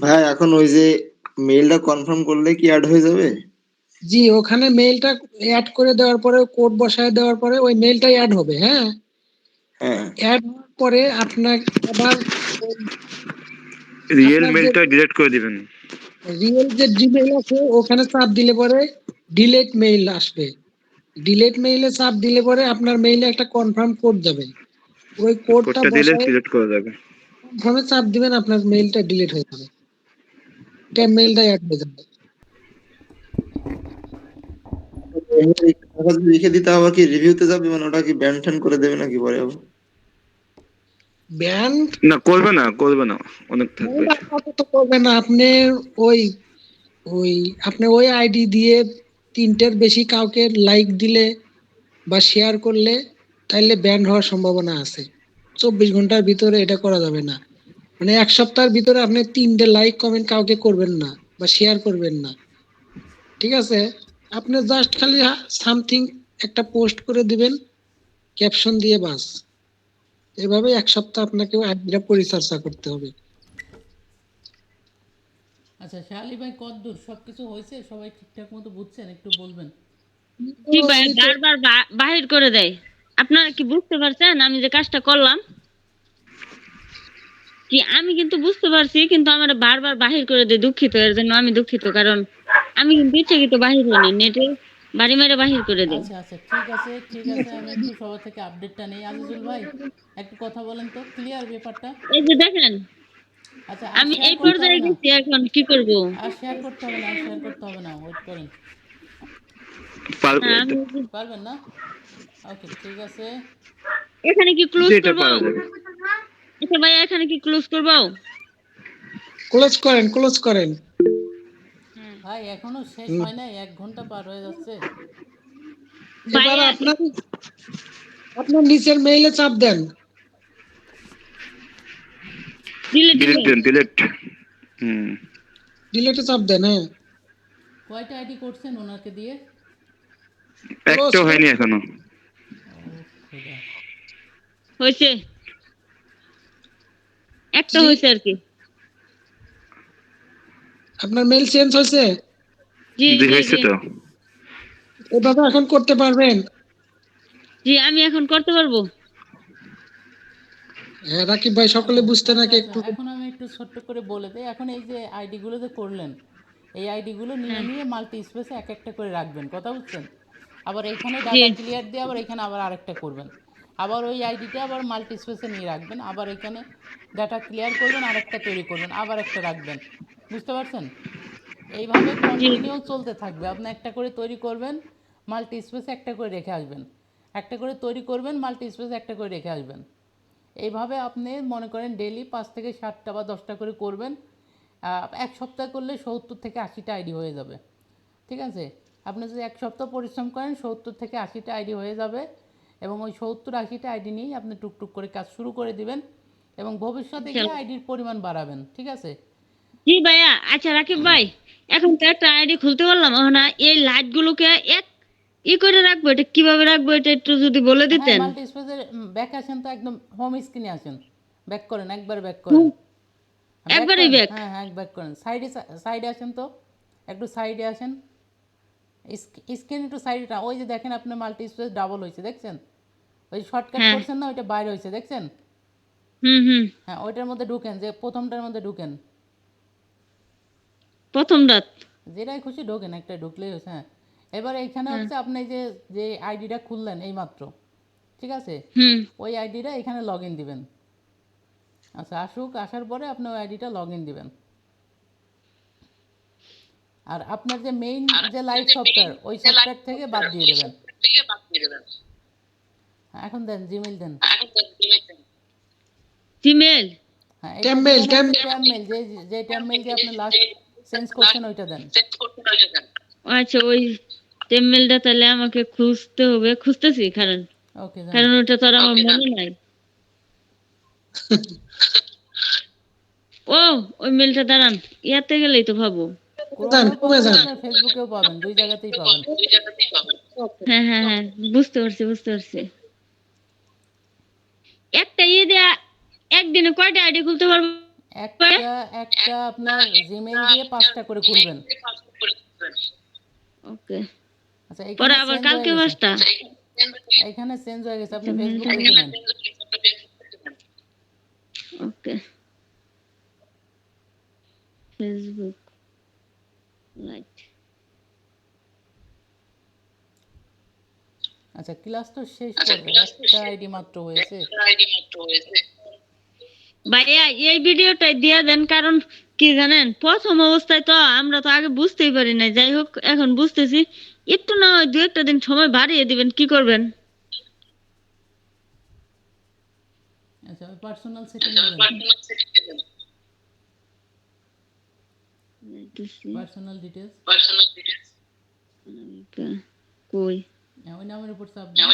ভাই এখন ওই যে মেইলটা কনফার্ম করলে কি অ্যাড হয়ে যাবে? জি, ওখানে মেইলটা অ্যাড করে দেওয়ার পরে কোড বসায় দেওয়ার পরে ওই মেইলটাই অ্যাড হবে। হ্যাঁ, হ্যাঁ। অ্যাড হওয়ার পরে আপনার আবার ওই রিয়েল আপনার যে মেলটা ডিলিট করে দিবেন। রিয়েল যে জিমেইল আছে ওখানে চাপ দিলে পরে ডিলেট মেইল আসবে। ডিলেট মেইলে চাপ দিলে পরে আপনার মেইলে একটা কনফার্ম কোড যাবে। ওই কোডটা কোডটা দিলে বসায় ডিলিট করা যাবে। কনফার্মে চাপ দিবেন, আপনার মেইলটা ডিলিট হয়ে যাবে। ট্যাব মেইলটা অ্যাড হয়ে যাবে। কাগজ লিখে দিতে হবে কি রিভিউতে যাবে, মানে ওটা কি ব্যান ট্যান করে দেবে নাকি পরে আবার? ব্যান না করবে না, অনেক থাকবে এটা। আপাতত করবে না। আপনি ওই ওই আপনি ওই আইডি দিয়ে 3টের বেশি কাউকে লাইক দিলে বা শেয়ার করলে তাইলে ব্যান হওয়ার সম্ভাবনা আছে। 24 ঘন্টার ভিতরে এটা করা যাবে না। মানে 1 সপ্তাহের ভিতরে আপনি 3টে লাইক কমেন্ট কাউকে করবেন না বা শেয়ার করবেন না। ঠিক আছে? আপনি জাস্ট খালি সামথিং একটা পোস্ট করে দিবেন ক্যাপশন দিয়ে, বাস। এভাবে 1 সপ্তাহ আপনাকে আইডিটা পরিচর্যা করতে হবে। আচ্ছা শালি ভাই কতদূর সব কিছু হয়েছে, সবাই ঠিকঠাক মতো বুঝছেন, একটু বলবেন। জি ভাই, আমি তো বারবার বাহির করে দেয়। আপনারা কি বুঝতে পারছেন আমি যে কাজটা করলাম? কি আমি কিন্তু বুঝতে পারছি, কিন্তু আমার বারবার বাহির করে দেয়। দুঃখিত, এর জন্য আমি দুঃখিত। কারণ আমি কিন্তু ইচ্ছাকৃত বাহির হইনি, নেটে বাড়ি মেরে বাহির করে দেয়। আচ্ছা আচ্ছা, ঠিক আছে, আমি একটু সবার থেকে আপডেটটা নেই। আজিজুল ভাই একটু কথা বলেন তো, ক্লিয়ার ব্যাপারটা? এই যে দেখেন, আচ্ছা, আর আমি শেয়ার এই করতে হবে পর্যায়ে না, গেছি, এখন কি করব? আর শেয়ার করতে হবে না, ওয়েট করেন। পারবে হ্যাঁ, এটা। পারবেন না? ওকে, ঠিক আছে। এখানে কি জি, ক্লোজ এটা করব? পারা যাবে। আচ্ছা ভাই, এখানে কি ক্লোজ করব? ক্লোজ করেন। ভাই এখনো শেষ হুম। হয় নাই, 1 ঘন্টা পার হয়ে যাচ্ছে। এবার ভাইয়া, আপনার নিচের মেইলে চাপ দেন। Delete delete email. দেন, ডিলিট। হুম। ডিলেটে চাপ দেন। হ্যাঁ, কয়টা আইডি করছেন ওনাকে দিয়ে? ক্লোজ একটা হয়নি এখনো। ও খোদা। হয়েছে, একটা জি, হয়েছে আর কি। আপনার মেইল চেঞ্জ হয়েছে। জি জি, জি হয়েছে জি তো। এভাবে এখন করতে পারবেন। জি, আমি এখন করতে পারবো। হ্যাঁ, রাকিব ভাই, সকলে আচ্ছা বুঝতে আচ্ছা নাকি আচ্ছা, একটু। এখন আমি একটু ছোট্ট করে বলে দিই। এখন এই যে আইডিগুলো যে করলেন, এই আইডিগুলো নিয়ে হ্যাঁ, নিয়ে মাল্টি স্পেসে এক একটা করে রাখবেন, কথা বুঝছেন? আবার এইখানে জি ডাটা ক্লিয়ার দিয়ে আবার এখানে আবার আরেকটা করবেন। আবার ওই আইডিটা আবার মাল্টি স্পেসে নিয়ে রাখবেন, আবার এখানে ডাটা ক্লিয়ার করবেন, আরেকটা তৈরি করবেন, আবার একটা রাখবেন। বুঝতে পারছেন? এইভাবে জি কন্টিনিউ চলতে থাকবে। আপনি একটা করে তৈরি করবেন, মাল্টি স্পেসে একটা করে রেখে আসবেন, একটা করে তৈরি করবেন, মাল্টি স্পেসে একটা করে রেখে আসবেন। এইভাবে আপনি মনে করেন ডেইলি 5 থেকে 7টা বা 10টা করে করবেন। 1 সপ্তাহ করলে 70 থেকে 80টা আইডি হয়ে যাবে। ঠিক আছে? আপনি যদি 1 সপ্তাহ পরিশ্রম করেন 70 থেকে 80টা আইডি হয়ে যাবে, এবং ওই 70-80টা আইডি নিয়েই আপনি টুকটুক করে কাজ শুরু করে দিবেন, এবং ভবিষ্যতে গিয়ে ইনশাল্লাহ। আইডির পরিমাণ বাড়াবেন। ঠিক আছে? জি ভাইয়া, আচ্ছা রাকিব ভাই, এখন তো একটা আইডি খুলতে পারলাম, এখন এই লাইট গুলোকে এক করে রাখবো, এটা কিভাবে রাখবো এটা একটু যদি বলে হ্যাঁ, দিতেন। মাল্টি স্পেসের ব্যাক আসেন তো, একদম হোম স্ক্রিনে আসেন। ব্যাক করেন, একবার ব্যাক করেন। ব্যাক একবারই করেন, ব্যাক। হ্যাঁ হ্যাঁ, ব্যাক করেন। সাইডে আসেন তো, একটু সাইডে আসেন। স্ক্রিন একটু সাইডটা, ওই যে দেখেন আপনার মাল্টি স্পেস ডাবল হয়েছে, দেখছেন? ওই শর্টকাট হ্যাঁ, করছেন না, ওইটা বাইরে হয়েছে, দেখছেন? হুম হুম। হ্যাঁ, ওইটার মধ্যে ঢুকেন, যে প্রথমটার মধ্যে ঢুকেন। প্রথম রাত। যেটাই খুশি ঢোকেন, একটা ঢুকলেই হয়েছে। হ্যাঁ, এবার এইখানে হ্যাঁ, হচ্ছে আপনি যে যে আইডিটা খুললেন এইমাত্র, ঠিক আছে? হুম। ওই আইডিটা এখানে লগ ইন দিবেন। আচ্ছা, আসার পরে আপনি ওই আইডিটা লগ ইন দিবেন। আর আপনার যে মেইন যে লাইট সফটওয়্যার, ওই সফটওয়্যার থেকে বাদ দিয়ে দেবেন। হ্যাঁ, এখন দেন জিমেইল দেন। জিমেল। হ্যাঁ, এটা ট্যাব মেইল, দিবেন হচ্ছে ট্যাব মেইল, যে ট্যাব মেইল যে আপনি লাস্ট চেঞ্জ করছেন ওইটা দেন। আচ্ছা, ওই জিমেলটা তাহলে আমাকে খুঁজতে হবে, খুঁজতেছি কারণ ওকে দেন। কারণ ওটা তো আর আমার মনে নাই। ও, ওই মেলটা দাঁড়ান, ইয়াতে গেলেই তো পাবো। যান, ক্রোমেও কমে পাবেন, যান। আপনার ফেসবুকেও পাবেন, দুই জায়গাতেই পাবেন। হ্যাঁ হ্যাঁ হ্যাঁ, বুঝতে পারছি বুঝতে পারছি। একটা ইয়ে দেয়া, একদিনে কয়টা আইডি খুলতে পারবো? একটা একটা আপনার জিমেইল দিয়ে 5টা করে খুলবেন। ওকে, আচ্ছা পরে এখানে আবার চেঞ্জ হয়ে কালকে গেছে, 5টা। এখানে চেঞ্জ হয়ে গেছে, আপনি আচ্ছা, ফেসবুক মেলটা দেখে নেন। ওকে, ফেসবুক লাইট। আচ্ছা ক্লাস তো শেষ পর্যায়ে, একটা আইডি মাত্র হয়েছে। ভাইয়া এই ভিডিওটাই দিয়ে দেন, কারণ কি জানেন, প্রথম অবস্থায় তো আমরা তো আগে বুঝতেই পারি না। যাই হোক, এখন বুঝতেছি। একটু না হয় 2-1টা দিন সময় বাড়িয়ে দিবেন, কি করবেন? আচ্ছা ওই পার্সোনাল সেটিংয়ে যান, পার্সোনাল ডিটেলস, কই ওই নামের উপর চাপ দেন।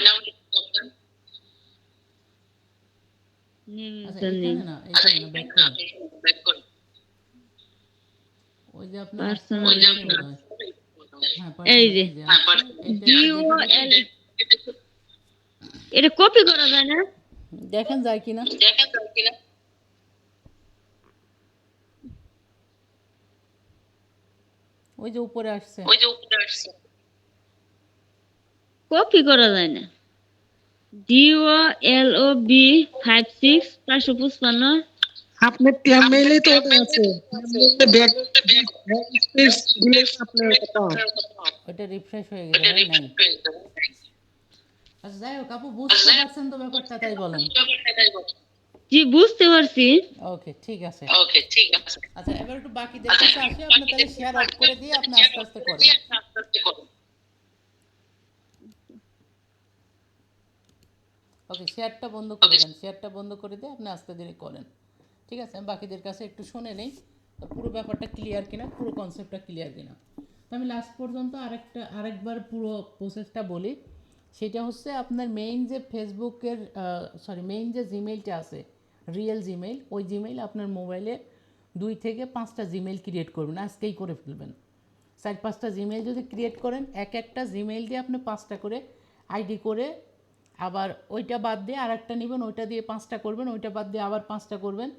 আচ্ছা এখানে না, এখানে না, ব্যাক করুন। ওই যে আপনার আসছে না, পার্সোনাল, এটাই বোধহয়। হ্যাঁ এই পার্সোনাল, যে এই যে আসছে, এটা একটু দেখে DOL, দেখুন। এটা কপি করা যায় না? দেখেন যায় কিনা। ওই যে উপরে আসছে, কপি করা যায় না। DOLOB 56 555। আপনার টেমমেইলে তো ওটা আছে, ব্যাক স্পেস দিলে আপনার কথা। ওইটা রিফ্রেশ হয়ে গেছে ভাই, নাই। আচ্ছা যাই হোক, আপু বুঝতে পারছেন তো ব্যাপারটা, তাই বলেন। জি, বুঝতে পারছি। ওকে ঠিক আছে। আচ্ছা এবার একটু বাকিদের কাছে আসি, আপনি তাহলে শেয়ার অফ করে দিয়ে আপনি আস্তে আস্তে করেন। ওকে শেয়ারটা বন্ধ করে দেন, শেয়ারটা বন্ধ করে দিয়ে আপনি আস্তে ধীরে করেন। ঠিক আছে, আমি বাকিদের কাছে একটু শুনে নেই তো পুরো ব্যাপারটা ক্লিয়ার কিনা, পুরো কনসেপ্টটা ক্লিয়ার কিনা। তো আমি লাস্ট পর্যন্ত আরেকবার পুরো প্রসেসটা বলি। সেটা হচ্ছে আপনার মেইন যে ফেসবুকের মেইন যে জিমেইলটা আছে, রিয়েল জিমেইল, ওই জিমেইল আপনার মোবাইলে 2 থেকে 5টা জিমেইল ক্রিয়েট করবেন, আজকেই করে ফেলবেন। 4-5টা জিমেইল যদি ক্রিয়েট করেন, একটা জিমেইল দিয়ে আপনি 5টা করে আইডি করে, আবার ওইটা বাদ দিয়ে আরেকটা নেবেন, ওইটা দিয়ে 5টা করবেন, ওইটা বাদ দিয়ে আবার 5টা করবেন।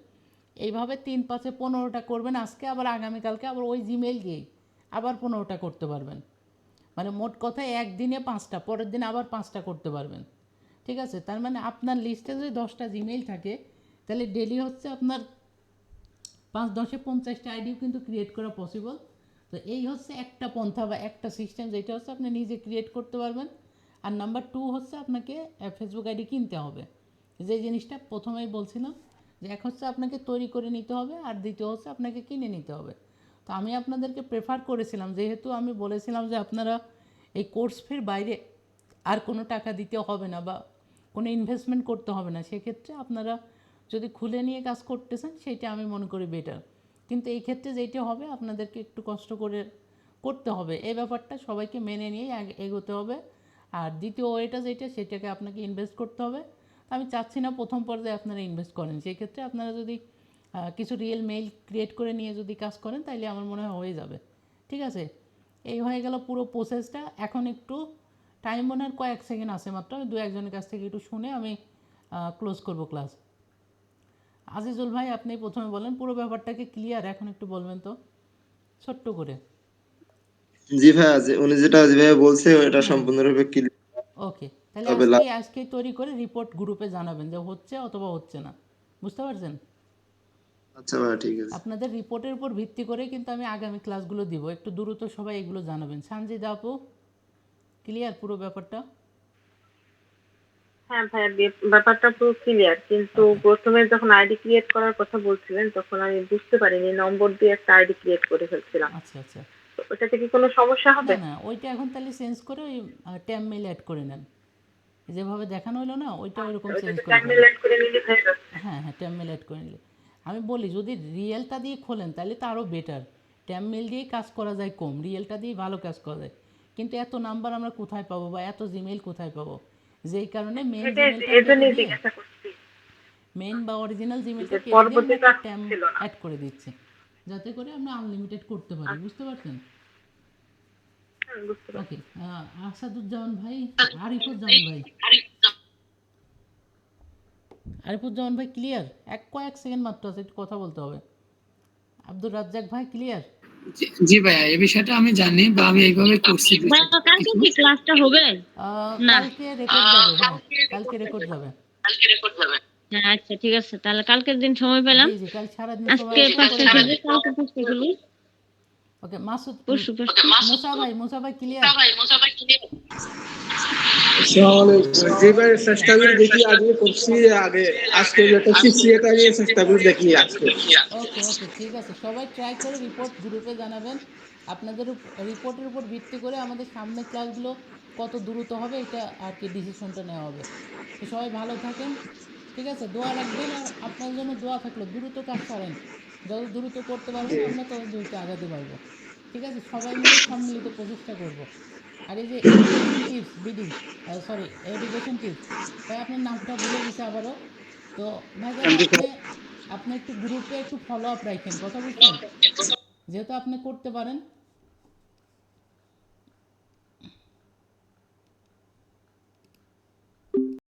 এইভাবে 3-5-এ 15টা করবেন আজকে, আবার আগামীকালকে আবার ওই জিমেইল দিয়েই আবার 15টা করতে পারবেন। মানে মোট কথায় একদিনে 5টা, পরের দিন আবার 5টা করতে পারবেন। ঠিক আছে, তার মানে আপনার লিস্টে যদি 10টা জিমেইল থাকে, তাহলে ডেলি হচ্ছে আপনার 5-10-এ 50টা আইডিও কিন্তু ক্রিয়েট করা পসিবল। তো এই হচ্ছে একটা পন্থা বা একটা সিস্টেম, যেটা হচ্ছে আপনি নিজে ক্রিয়েট করতে পারবেন। আর নাম্বার 2 হচ্ছে আপনাকে ফেসবুক আইডি কিনতে হবে, যে জিনিসটা প্রথমেই বলছিলাম, যে এক হচ্ছে আপনাকে তৈরি করে নিতে হবে, আর দ্বিতীয় হচ্ছে আপনাকে কিনে নিতে হবে। তো আমি আপনাদেরকে প্রেফার করেছিলাম, যেহেতু আমি বলেছিলাম যে আপনারা এই কোর্স ফির বাইরে আর কোনো টাকা দিতে হবে না বা কোনো ইনভেস্টমেন্ট করতে হবে না, সেক্ষেত্রে আপনারা যদি খুলে নিয়ে কাজ করতেছেন সেইটা আমি মনে করি বেটার। কিন্তু এই ক্ষেত্রে যেইটা হবে, আপনাদেরকে একটু কষ্ট করে করতে হবে, এই ব্যাপারটা সবাইকে মেনে নিয়ে এগোতে হবে। আর দ্বিতীয় ওয়েটা যেটা, সেটাকে আপনাকে ইনভেস্ট করতে হবে। আমি চাচ্ছি না প্রথম পর্যায়ে আপনারা ইনভেস্ট করেন, সেই ক্ষেত্রে আপনারা যদি কিছু রিয়েল মেইল ক্রিয়েট করে নিয়ে যদি কাজ করেন, তাইলে আমার মনে হয় হয়ে যাবে। ঠিক আছে, এই হয়ে গেল পুরো প্রসেসটা। এখন একটু টাইম মনে হয় কয়েক সেকেন্ড আছে মাত্র, আমি 2-1জনের কাছ থেকে একটু শুনে আমি ক্লোজ করব ক্লাস। আজিজুল ভাই আপনি প্রথমে বলেন, পুরো ব্যাপারটাকে ক্লিয়ার এখন একটু বলবেন তো ছোট্ট করে। জি ভাইয়া, উনি যেটা যেভাবে বলছে এটা হ্যাঁ সম্পূর্ণরূপে ক্লিয়ার ওকে, তাহলে হবে। আজকেই তৈরি করে রিপোর্ট গ্রুপে জানাবেন যে হচ্ছে অথবা হচ্ছে না। বুঝতে পারছেন? আচ্ছা ভাইয়া, ঠিক আছে। আপনাদের রিপোর্টের উপর ভিত্তি করে কিন্তু আমি আগামী ক্লাসগুলো দিব, একটু দ্রুত সবাই এগুলো জানাবেন। সানজিদা আপু ক্লিয়ার পুরো ব্যাপারটা? হ্যাঁ ভাইয়া, ব্যাপারটা পুরো ক্লিয়ার, কিন্তু ওকে প্রথমে যখন আইডি ক্রিয়েট করার কথা বলছিলেন তখন আমি বুঝতে পারিনি, নম্বর দিয়ে একটা আইডি ক্রিয়েট করে ফেলছিলাম। আচ্ছা আচ্ছা, তো ওটাতে কি কোনো সমস্যা না হবে? না ওইটা এখন তাহলে চেঞ্জ করে ওই ট্যাম মেল অ্যাড করে নেন, যেভাবে দেখানো হলো না, ওইটা আচ্ছা, ওইরকম চেঞ্জ ওইটাতে করে টাইম ফেলেন। অ্যাড করে নিলে হয়ে যাবে। হ্যাঁ হ্যাঁ, ট্যাম মেল অ্যাড করে নিলে। আমি বলি যদি রিয়েলটা দিয়ে খোলেন তাহলে তো আরও বেটার। ট্যাম মেল দিয়েই কাজ করা যায় কম, রিয়েলটা দিয়ে ভালো কাজ করা যায়। কিন্তু এত নাম্বার আমরা কোথায় পাবো বা এত জিমেইল কোথায় পাবো, যেই কারণে মেন সেটাই, জিমেলটা কেটে এজন্যই দিয়ে, জিজ্ঞাসা করছি মেন বা অরিজিনাল জিমেলটা যে কেটে দিয়ে আমরা পরবর্তীতে একটা আর ট্যাম ছিল না। অ্যাড করে দিচ্ছি, যাতে করে আমরা আনলিমিটেড করতে পারি। আচ্ছা, বুঝতে পারছেন? বুঝতে পারছি। ওকে, আসাদুজ্জামান ভাই, আরিফুজ্জামান ভাই, আরিফুজ্জামান ভাই ক্লিয়ার? কয়েক সেকেন্ড মাত্র আছে, একটু কথা বলতে হবে। আব্দুর রাজ্জাক ভাই ক্লিয়ার? জি ভাইয়া, এই বিষয়টা আমি জানি বা আমি এইভাবে করছি ভাইয়া কালকে কি ক্লাসটা হবে? না। কালকে রেকর্ড যাবে ভাই, কালকে রেকর্ড যাবে। হ্যাঁ আচ্ছা ঠিক আছে, তাহলে কালকের দিন সময় পেলাম। জি জি, কাল সারাদিন সবাই আজকে একটু করে 5টা নেবেন। থেকে কালকে 5টা খুলি। ওকে মাসুদ, পরশু মুসা ভাই ক্লিয়ার? আসসালামু আলাইকুম। জি ভাই, চেষ্টা করে দেখি, আগে করছি, আগে আজকে যেটা শিখছি এটা নিয়ে চেষ্টা করে দেখি আজকে। ওকে ওকে ঠিক আছে, সবাই ট্রাই করে রিপোর্ট গ্রুপে জানাবেন। আপনাদের রিপোর্টের উপর ভিত্তি করে আমাদের সামনের ক্লাসগুলো কত দ্রুত হবে এটা আর কি ডিসিশনটা নেওয়া হবে। তো সবাই ভালো থাকেন, ঠিক আছে, দোয়া রাখবেন। আর আপনার জন্য দোয়া থাকলো, দ্রুত কাজ করেন, যত দ্রুত করতে পারবেন আমরা তত দ্রুত আগাতে পারবো। ঠিক আছে, সবাই মিলে সম্মিলিত প্রচেষ্টা করব। আর এই যে education tips BD, sorry education tips, ভাই আপনার নামটা ভুলে গেছে আবারও। তো ভাইজান আপনি আপনি একটু গ্রুপে একটু ফলো আপ রাখেন, কথা বুঝছেন, যেহেতু আপনি করতে পারেন